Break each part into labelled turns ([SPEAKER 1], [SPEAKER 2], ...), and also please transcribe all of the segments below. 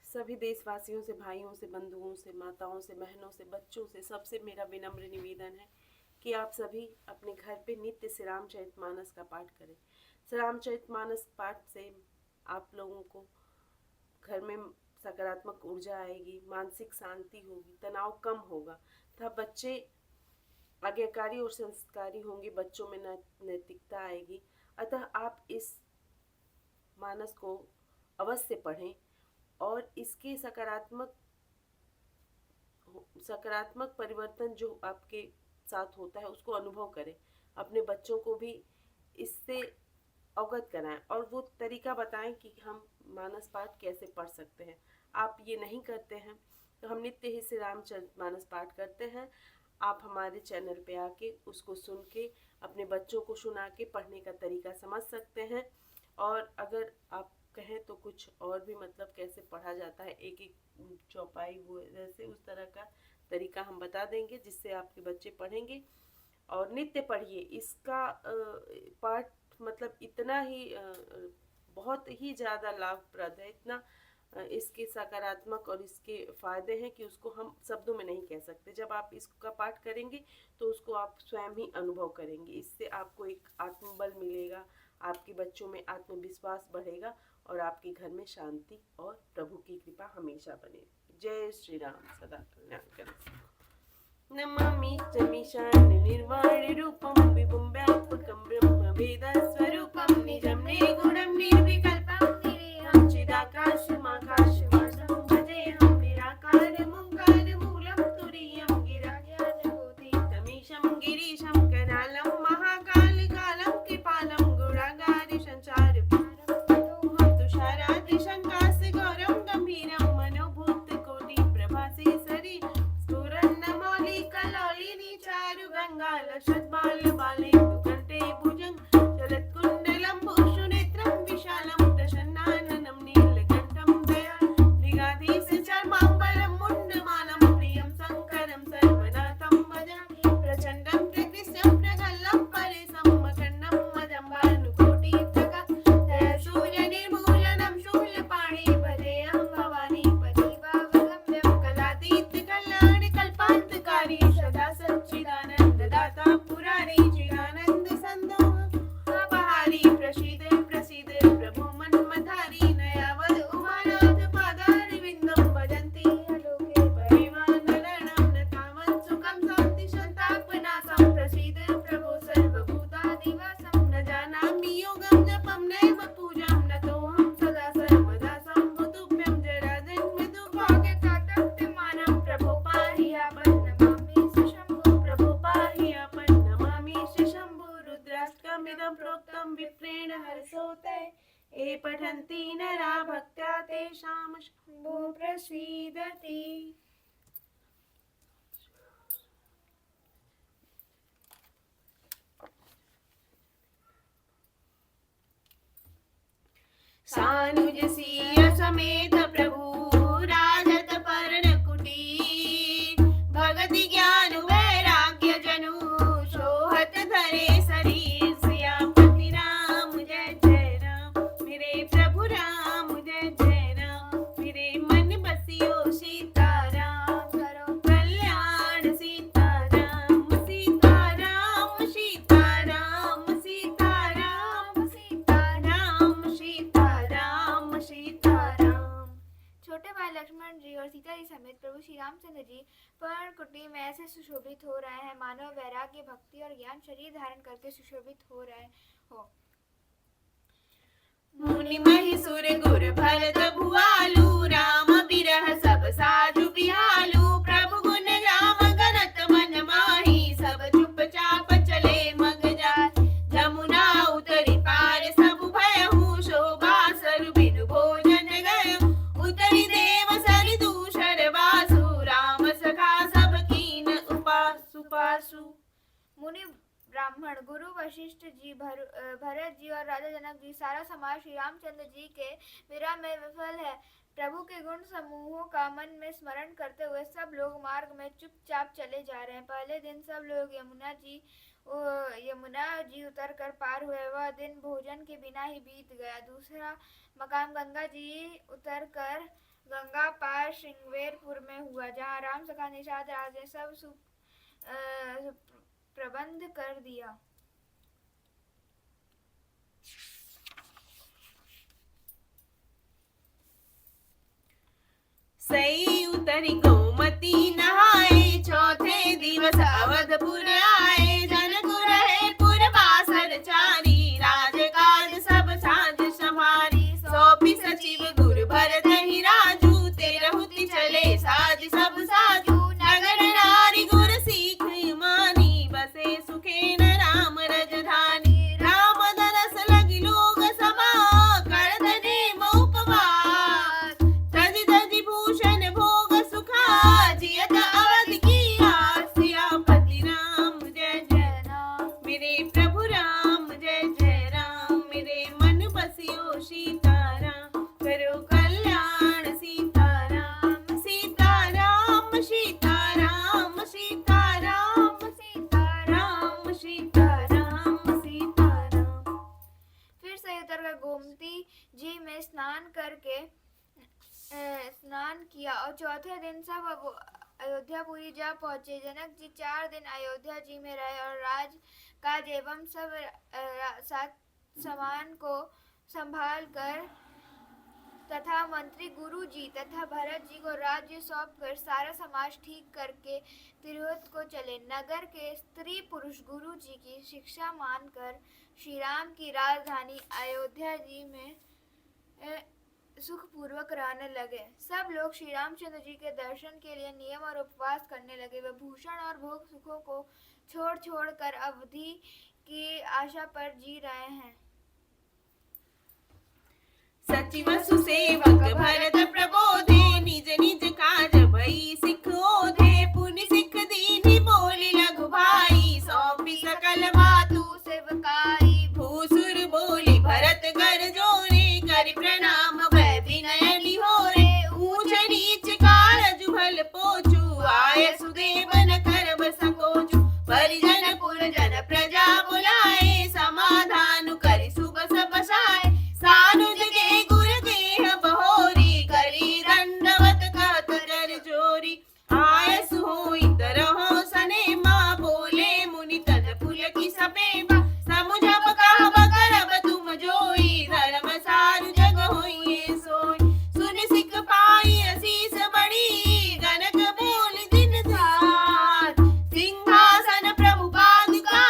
[SPEAKER 1] सभी देशवासियों से, भाइयों से, बंधुओं से, माताओं से, बहनों से, बच्चों से, सबसे मेरा विनम्र निवेदन है कि आप सभी अपने घर पे नित्य श्री रामचरितमानस का पाठ करें। श्री रामचरितमानस पाठ से आप लोगों को घर में सकारात्मक ऊर्जा आएगी, मानसिक शांति होगी, तनाव कम होगा तथा बच्चे आज्ञाकारी और संस्कारी होंगे, बच्चों में नैतिकता आएगी। अतः आप इस मानस को अवश्य पढ़ें और इसके सकारात्मक परिवर्तन जो आपके साथ होता है उसको अनुभव करें। अपने बच्चों को भी इससे अवगत कराएं और वो तरीका बताएं कि हम मानस पाठ कैसे पढ़ सकते हैं। आप ये नहीं करते हैं तो हम नित्य ही श्री रामचरितमानस पाठ करते हैं। आप हमारे चैनल पे आके उसको सुन के अपने बच्चों को सुना के पढ़ने का तरीका समझ सकते हैं। और अगर आप कहें तो कुछ और भी मतलब कैसे पढ़ा जाता है, एक एक चौपाई वो जैसे उस तरह का तरीका हम बता देंगे जिससे आपके बच्चे पढ़ेंगे। और नित्य पढ़िए इसका पाठ मतलब इतना ही बहुत ही ज़्यादा लाभप्रद है, इतना इसके सकारात्मक और इसके फायदे हैं कि उसको हम शब्दों में नहीं कह सकते। जब आप इसका पाठ करेंगे तो उसको आप स्वयं ही अनुभव करेंगे। इससे आपको एक आत्मबल मिलेगा, आपके बच्चों में आत्मविश्वास बढ़ेगा और आपके घर में शांति और प्रभु की कृपा हमेशा बने। जय श्री राम। सदा कल्याण करें। नमामि च निर्वाणरूपं विभुं व्यापकं ब्रह्मवेदस्वरूपं निजं निर्गुणं निर्विकल्पं निरीहं चिदाकाशमाकाशवासं भजेऽहं निराकारमोङ्कारमूलं तुरीयं गिराज्ञानबोधितमीशं गिरीशं करालं महाकालकालं कृपालं गुणागारिसञ्चारपारं ततोऽहं तुषाराद्रिशङ्कासगौरं गम्भीरं मनोभूतकोटिप्रभासे सरि लक्षद्बालबालेन्दुकण्ठे भुजं शरत्कुण्डलं भूषुनेत्रं विशालं प्रसन्नाननं नीलकण्ठं दयामृगाधीशचर्माम्बरं मुण्डमालं प्रियं शङ्करं सर्वनाथं भजामि प्रचण्डं प्रकृष्टं प्रगल्भं परेशं मकर्णं मदम्बानुकोटिप्रकाशं सूर्यनिर्मूलनं शूलपाणि भजेऽहं भवानी पतिवावलम्ब्यं कलातीतकल्याणकल्पान्तकारी सदा सच्चिदानन्ददाता पुरारी चिदानन्द संदोहपहारी प्रसीद प्रसीद प्रभो मन्मथारी नयावद उमानाथ पादारविन्दं भजन्ति लोके परिवानराणां न तावत् सुखं शान्ति सन्तापनाशं प्रसीद प्रभो सर्वभूतादिवासं न जानामि योगं जपं नैव पूजां नतोऽहं सदा सर्वदा शम्भुतुभ्यं जराजन्म दुर्भाग्यकातस्यमानं प्रभो पाहि रुद्राष्टकमिदं प्रोक्तं विप्रेण हर्षोते ये पठन्ति नरा भक्त्या तेषां शम्भो प्रसीदति। सानुज सिय समेत प्रभु राजत पर्णकुटी भगति ज्ञान वैराग्य जनु सोहत धरे शरीर सियापति राम जय जय राम मेरे प्रभु राम जय जय राम मेरे मन बसियो सीताराम करो कल्याण सीताराम सीताराम सीताराम सीताराम सीताराम सीताराम सीताराम।
[SPEAKER 2] छोटे भाई लक्ष्मण जी और सीता जी समेत प्रभु श्री रामचंद्र जी पर्णकुटी में ऐसे सुशोभित हो रहे हैं मानो वैराग्य भक्ति और ज्ञान शरीर धारण करके सुशोभित हो रहे हो।
[SPEAKER 1] मुनि महिसुर गुर भरत भुआलु राम बिरह सब साजु बिहालु प्रभु गुण राम गनत मन माही सब चुपचाप चले मग जाय जमुना उतरी पार सब भयहु शोभा सर बिनु भोजन गय उतरी देव सरि दूषर वासु राम सखा सब कीन उपासु।
[SPEAKER 2] मुनि ब्राह्मण गुरु वशिष्ठ जी भरत जी और राजा जनक जी सारा समाज श्री रामचंद्र जी के विरह में विफल है। प्रभु के गुण समूहों का मन में स्मरण करते हुए सब लोग मार्ग में चुपचाप चले जा रहे हैं। पहले दिन सब लोग यमुना जी उतर कर पार हुए। वह दिन भोजन के बिना ही बीत गया। दूसरा मकाम गंगा जी उतर कर गंगा पार श्रृंगवेरपुर में हुआ, जहाँ राम सखा निषाद राज ने सब प्रबंध कर दिया।
[SPEAKER 1] सई उतरी गोमती नहाए, चौथे दिवस अवधपुर आए। जनकु रहे पुरवासर चारी, राजकाज सब साझ समारी। सौंपी सचिव गुरु भरत ही राजू, तेरहुति चले साज सब साजू। नगर नारी गुर सीख मानी, बसे सुखे न राम रजधानी। राम दरस लगी लोग सभा, कर धने उपवास। तज तज भूषण भोग सुखा, जियत अवध की आस। सियापति राम जय जय राम, मेरे प्रभु राम जय जय राम। मेरे मन बसियो सीताराम, करो कल्याण सीताराम। सीताराम सीताराम सीताराम सीताराम सीताराम सीताराम।
[SPEAKER 2] फिर से उतरकर गोमती जी में स्नान किया और चौथे दिन सब अयोध्यापुरी जा पहुंचे। जनक जी 4 दिन अयोध्या जी में रहे और राज काज एवं सब सामान को संभाल कर तथा मंत्री गुरु जी तथा भरत जी को राज्य सौंप कर सारा समाज ठीक करके तिरहुत को चले। नगर के स्त्री पुरुष गुरु जी की शिक्षा मानकर श्री राम की राजधानी अयोध्या जी में सुखपूर्वक रहने लगे। सब लोग श्री रामचंद्र जी के दर्शन के लिए नियम और उपवास करने लगे। वे भूषण और भोग सुखों को छोड़ कर अवधि की आशा पर जी रहे हैं।
[SPEAKER 1] सचिव सुसेवक भरत प्रबोधे, निज निज काज भई सिख ओधे। पुनि सिख दीनि बोली लघु भाई, सौंपी सकल बातु
[SPEAKER 2] सेवकाई।
[SPEAKER 1] भूसुर बोली भरत कर जोरे, करि प्रणाम भय विनय निहोरे। ऊंच नीच कारज भल पोचु, आय सुदेवन करब सकोचु। परिजन पुरजन प्रजा बुलाए, समाधान करि सुख बसाए। सानुज के गुर देह बहोरी, करी दंडवत कहत कर जोरी। आयस होई तरहो सनेमा, बोले मुनि तन फूल की सपेमा। समुझब कहब करब तुम जोई, धर्म सारु जग होइए सोई। सुन सिख पाई असीस बड़ी, गनक बोल दिन रात। सिंहासन प्रभु पादुका,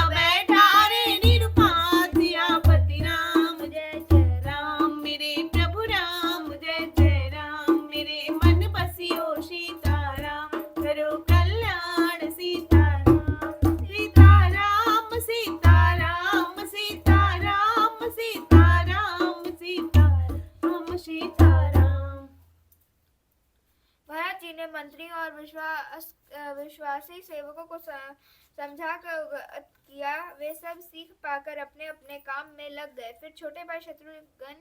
[SPEAKER 1] बैठा रे निरुपात। सियापति राम जय जय राम, मेरे प्रभु राम जय जय राम। मेरे मन बसियो सीताराम, करो कल्याण सीताराम। सीताराम सीताराम सीताराम सीताराम सीताराम सीताराम।
[SPEAKER 2] भरत जी ने मंत्रियों और विश्वासी सेवकों को समझा कर अवगत किया। वे सब सीख पाकर अपने अपने काम में लग गए। फिर छोटे भाई शत्रुघ्न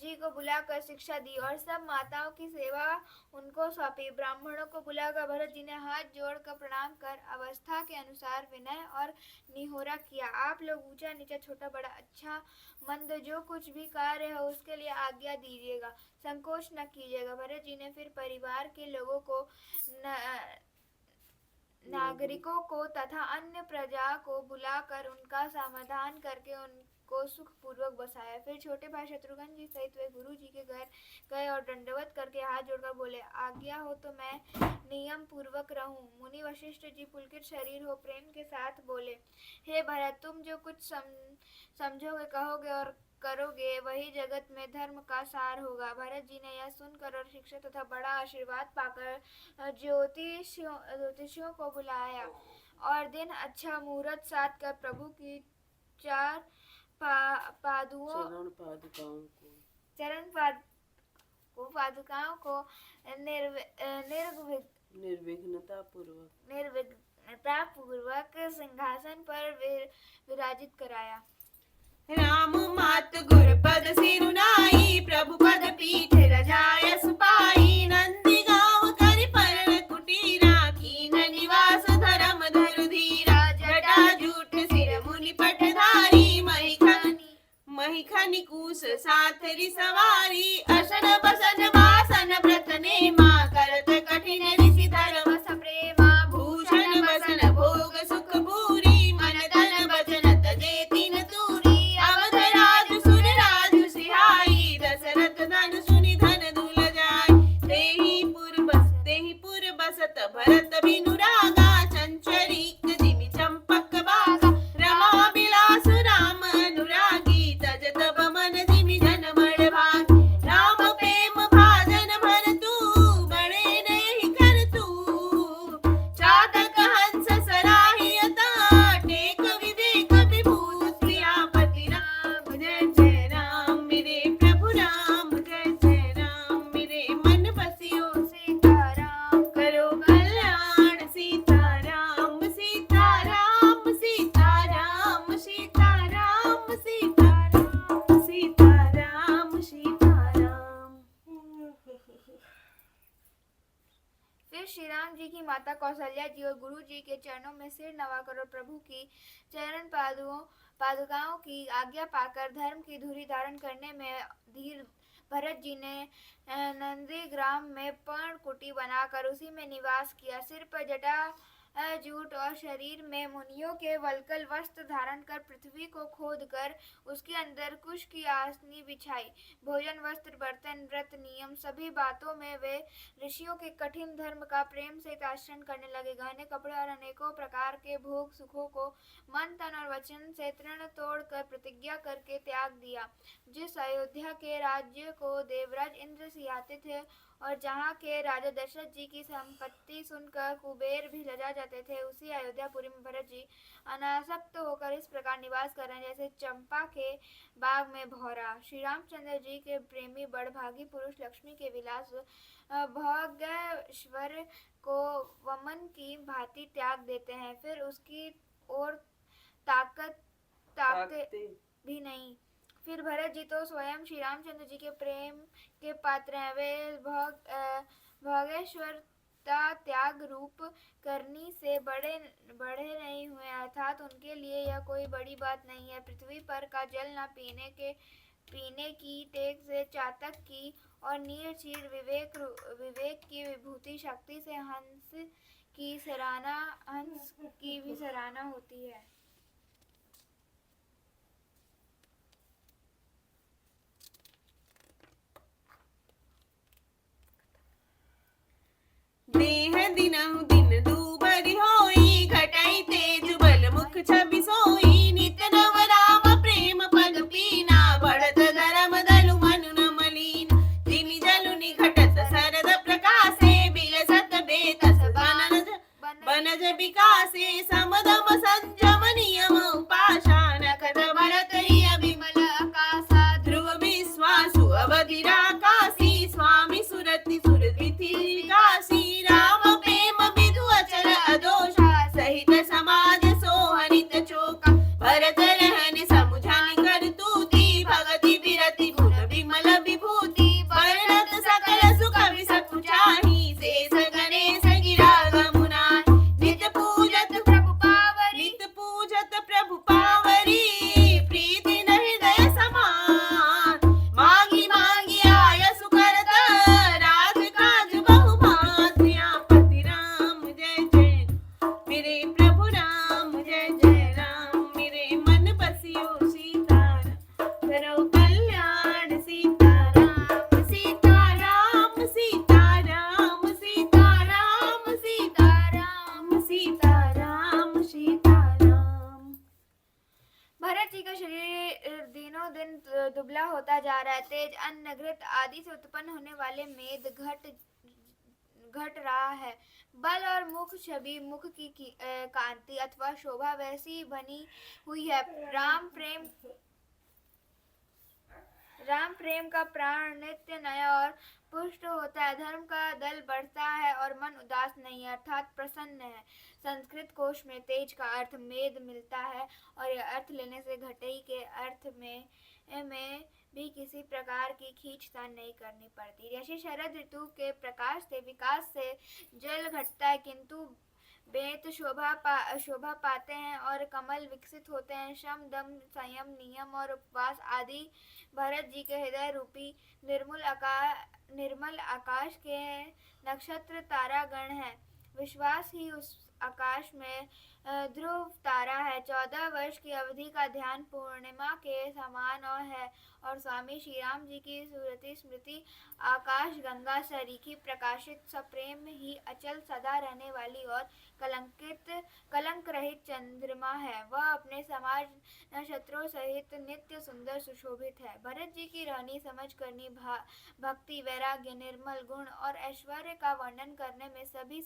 [SPEAKER 2] जी को बुलाकर शिक्षा दी और सब माताओं की सेवा उनको सौंपी। ब्राह्मणों को बुलाकर भरत जी ने हाथ जोड़कर प्रणाम कर अवस्था के अनुसार विनय और निहोरा किया। आप लोग ऊंचा नीचा छोटा बड़ा अच्छा मंद जो कुछ भी कार्य हो उसके लिए आज्ञा दीजिएगा, संकोच न कीजिएगा। भरत जी ने फिर परिवार के लोगों को नागरिकों को तथा अन्य प्रजा को बुलाकर उनका समाधान करके उनको सुखपूर्वक बसाया। फिर छोटे भाई शत्रुघ्न जी सहित वे गुरु जी के घर गए और दंडवत करके हाथ जोड़कर बोले, आज्ञा हो तो मैं नियम पूर्वक रहूं। मुनि वशिष्ठ जी पुलकित शरीर हो प्रेम के साथ बोले, हे भरत, तुम जो कुछ समझोगे कहोगे और करोगे वही जगत में धर्म का सार होगा। भरत जी ने यह सुनकर और शिक्षा तथा बड़ा आशीर्वाद पाकर ज्योतिषियों को बुलाया और दिन अच्छा मुहूर्त साध कर प्रभु की 4 पादुकाओं को निर्विघ्नता पूर्वक सिंहासन पर विराजित कराया।
[SPEAKER 1] राम मात गुर पद सिरुनाई, प्रभु पद पीठ रजाय सुपाई। नंदी गाँव करि पर्ण कुटीरा, कीन निवास धर्म धरु धीरा। जटा जूट सिर मुनि पटधारी, महिखनि कूस साथरी सवारी। असन बसन बासन
[SPEAKER 2] श्री राम जी की माता कौशल्या जी और गुरु जी के चरणों में सिर नवाकर और प्रभु की चरण पादुकाओं की आज्ञा पाकर धर्म की धुरी धारण करने में धीर भरत जी ने नंदीग्राम में पर्ण कुटी बनाकर उसी में निवास किया। सिर पर जटा जूट और शरीर में मुनियों के वल्कल वस्त्र धारण कर पृथ्वी को खोद कर उसके अंदर कुश की आसनी बिछाई। भोजन, वस्त्र, बर्तन, व्रत, नियम सभी बातों में वे ऋषियों के कठिन धर्म का प्रेम से आचरण करने लगे। गहने कपड़े और अनेकों प्रकार के भोग सुखों को मन, तन और वचन से तृण तोड़ कर प्रतिज्ञा करके त्याग दिया। जिस अयोध्या के राज्य को देवराज इंद्र सिंहाते थे और जहाँ के राजा दशरथ जी की संपत्ति सुनकर कुबेर भी लजा जाते थे, उसी अयोध्यापुरी में भरत जी अनासक्त होकर इस प्रकार निवास कर रहे हैं जैसे चंपा के बाग में भौरा। श्री रामचंद्र जी के प्रेमी बड़भागी पुरुष लक्ष्मी के विलास भोगैश्वर्य को वमन की भांति त्याग देते हैं, फिर उसकी ओर ताकते भी नहीं। फिर भरत जी तो स्वयं श्री रामचंद्र जी के प्रेम के पात्र हैं। वे भोगेश्वरता त्याग रूप करनी से बड़े नहीं हुए, अर्थात उनके लिए यह कोई बड़ी बात नहीं है। पृथ्वी पर का जल न पीने की टेक से चातक की और नीर चीर विवेक की विभूति शक्ति से हंस की भी सराहना होती है।
[SPEAKER 1] देह दिनहु दिन दूबरी होई, घटाई तेज बल मुख छवि सोई। नित नव राम प्रेम पद पीना, बढ़त धर्म दलु मनु न मलीन। जिमि जलु निघटत सरद प्रकाशे, बिलसत बेतस बनज विकासे। समदम संयम नियम उपाशा, नखत भरत हिय विमल आकाशा। ध्रुव विश्वासु अवधिराकाशी, स्वामी सुरति सुरद्विति विकासी। राम प्रेम विधु अचल अदोषा, सहित समाज सोहनित चोका। भरत रहन समुझानि करतूति, भगति बिरति गुण विमल विभूति। वर्णत सकल सुख विसकुचाहि, शेष गणेश गिरा गमुनाहि। नित पूजत प्रभु पावरी, प्रीति न हृदय समान। मांगी मांगी आय सुकरत, राज काज बहु भांतिया। पति राम जय जय मेरे प्रभु राम, जय जय राम मेरे मन बसियो। सीताराम करो कल्याण, सीताराम सीताराम सीताराम सीताराम सीताराम सीताराम सीताराम।
[SPEAKER 2] भरत जी का शरीर दिनों दिन दुबला होता जा रहा है। तेज, अन्न, घृत आदि से उत्पन्न होने वाले मेद घट रहा है। बल और मुख छवि, मुख की कांति अथवा शोभा वैसी बनी हुई है। राम प्रेम का प्राण नित्य नया और पुष्ट होता है। धर्म का दल बढ़ता है और मन उदास नहीं है, अर्थात प्रसन्न है। संस्कृत कोश में तेज का अर्थ मेद मिलता है और यह अर्थ लेने से घटई के अर्थ में भी किसी प्रकार की खींचतान नहीं करनी पड़ती। जैसे शरद ऋतु के प्रकाश से विकास से जल घटता है, किंतु बेत शोभा पाते हैं और कमल विकसित होते हैं। श्रम, दम, संयम, नियम और उपवास आदि भरत जी के हृदय रूपी निर्मल आकाश के नक्षत्र तारागण है। विश्वास ही उस आकाश में ध्रुव तारा है। 14 वर्ष की अवधि का ध्यान पूर्णिमा के समान है और स्वामी श्री राम जी की सूरति स्मृति आकाश गंगा सरीखी प्रकाशित सप्रेम ही अचल सदा रहने वाली और कलंक रहित चंद्रमा है। वह अपने समाज नक्षत्रों सहित नित्य सुंदर सुशोभित है। भरत जी की रहनी समझ करनी, भक्ति, वैराग्य, निर्मल गुण और ऐश्वर्य का वर्णन करने में सभी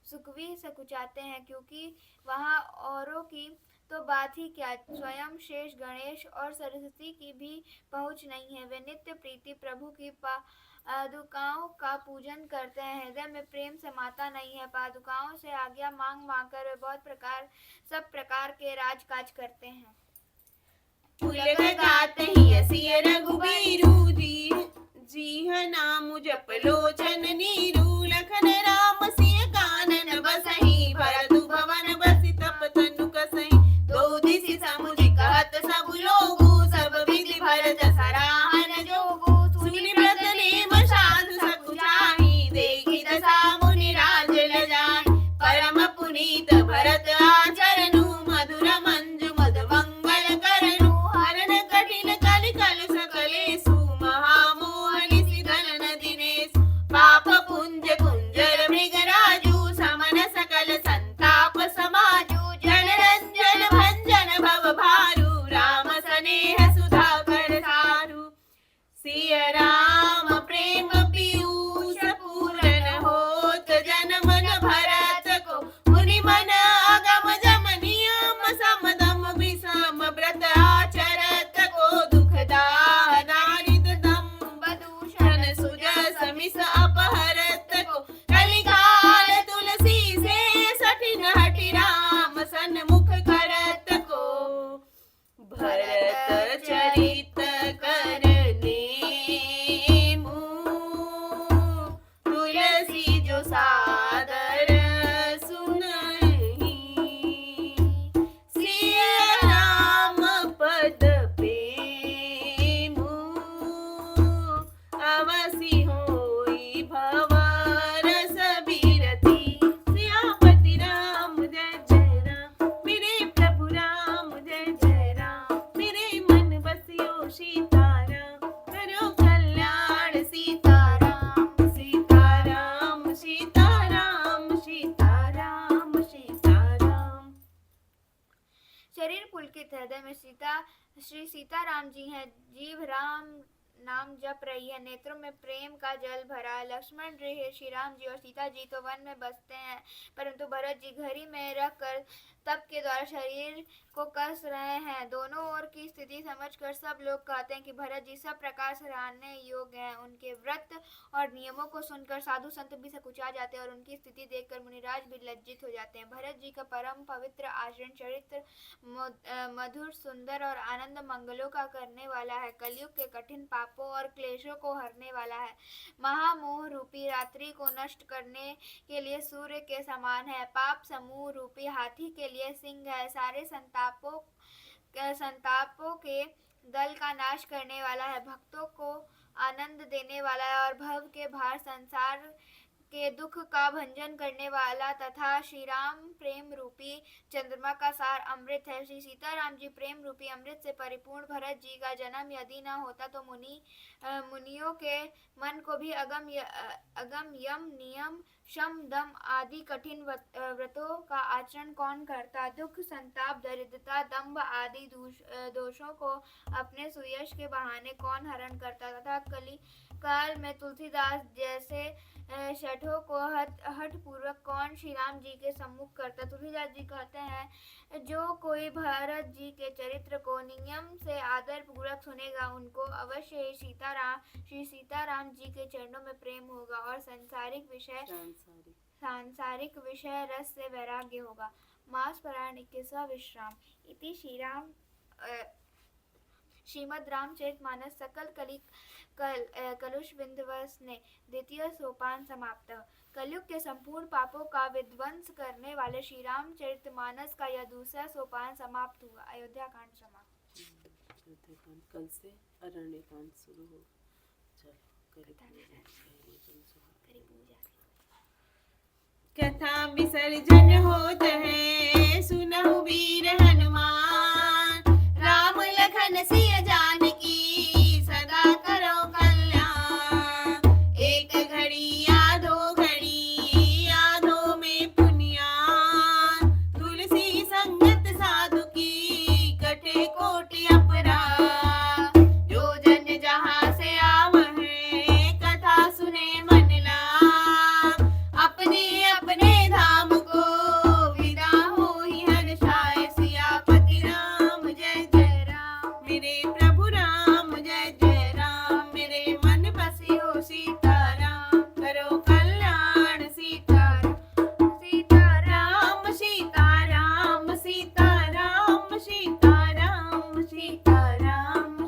[SPEAKER 2] सुकवी सकुचाते हैं, क्योंकि वहाँ औरों की तो बात ही क्या, स्वयं शेष गणेश और सरस्वती की भी पहुँच नहीं है। वे नित्य प्रीति प्रभु की पादुकाओं का पूजन करते हैं। हृदय में प्रेम समाता नहीं है। पादुकाओं से आज्ञा मांग कर वे सब प्रकार के राजकाज करते हैं।
[SPEAKER 1] जी नाम जप लोचन नीरू, लखन राम विष अपहरत को कलिकाल तुलसी से सठिन हटि राम सन्मुख करत को भरत चरित करने मुँह तुलसी जो सादर सुनहि सिय राम पद प्रेमु अवसि होई भवरस बिरति सियापति राम जय जय राम मेरे प्रभु राम जय जय राम मेरे मन बसियो सीताराम करो कल्याण सीताराम सीताराम सीताराम सीताराम सीताराम।
[SPEAKER 2] शरीर पुलकित हृदय में श्री सीताराम जी हैं। जीव राम नाम जप रही है, नेत्रों में प्रेम का जल भरा है। लक्ष्मण जी, श्री राम जी और सीता जी तो वन में बसते हैं, परंतु भरत जी घड़ी में रख कर तप के द्वारा शरीर को कस रहे हैं। दोनों ओर की स्थिति समझकर सब लोग कहते हैं कि भरत जी सब प्रकार से सराहने योग्य हैं। उनके व्रत और नियमों को सुनकर साधु संत भी सकुचा जाते हैं और उनकी स्थिति देखकर मुनिराज भी लज्जित हो जाते हैं। भरत जी का परम पवित्र आचरण, चरित्र मधुर, सुंदर और आनंद मंगलों का करने वाला है। कलयुग के कठिन पापों और क्लेशों को हरने वाला है। महामोह रूपी रात्रि को नष्ट करने के लिए सूर्य के समान है। पाप समूह रूपी हाथी के लिए सिंह है। सारे संतापों के दल का नाश करने वाला है। भक्तों को आनंद देने वाला है और भव के भार संसार के दुख का भंजन करने वाला तथा श्री राम प्रेम रूपी चंद्रमा का सार अमृत है। श्री सीताराम जी प्रेम रूपी अमृत से परिपूर्ण। भरत जी का जन्म यदि न होता तो मुनियों के मन को भी अगम यम नियम शम दम आदि कठिन व्रतों का आचरण कौन करता। दुख, संताप, दरिद्रता, दंभ आदि दोषों को अपने सुयश के बहाने कौन हरण करता तथा कली काल में तुलसीदास जैसे शठों को हठ पूर्वक कौन श्री राम जी के सम्मुख करता। तुलसीदास जी कहते हैं, जो कोई भरत जी के चरित्र को नियम से आदर पूर्वक सुनेगा उनको अवश्य ही श्री सीताराम जी के चरणों में प्रेम होगा और सांसारिक विषय रस से वैराग्य होगा। मास परायण 21वां विश्राम। इति श्रीमद् रामचरितमानस सकल कलुष विंध्यवसने द्वितीय सोपान समाप्त। कलयुग के संपूर्ण पापों का विध्वंस करने वाले श्री रामचरितमानस का यह दूसरा सोपान समाप्त हुआ। अयोध्या कांड समाप्त।
[SPEAKER 1] कल से अरण्य कांड शुरू हो। चलो कथा विसर्जन होत है, सुनहु वीर हनुमान।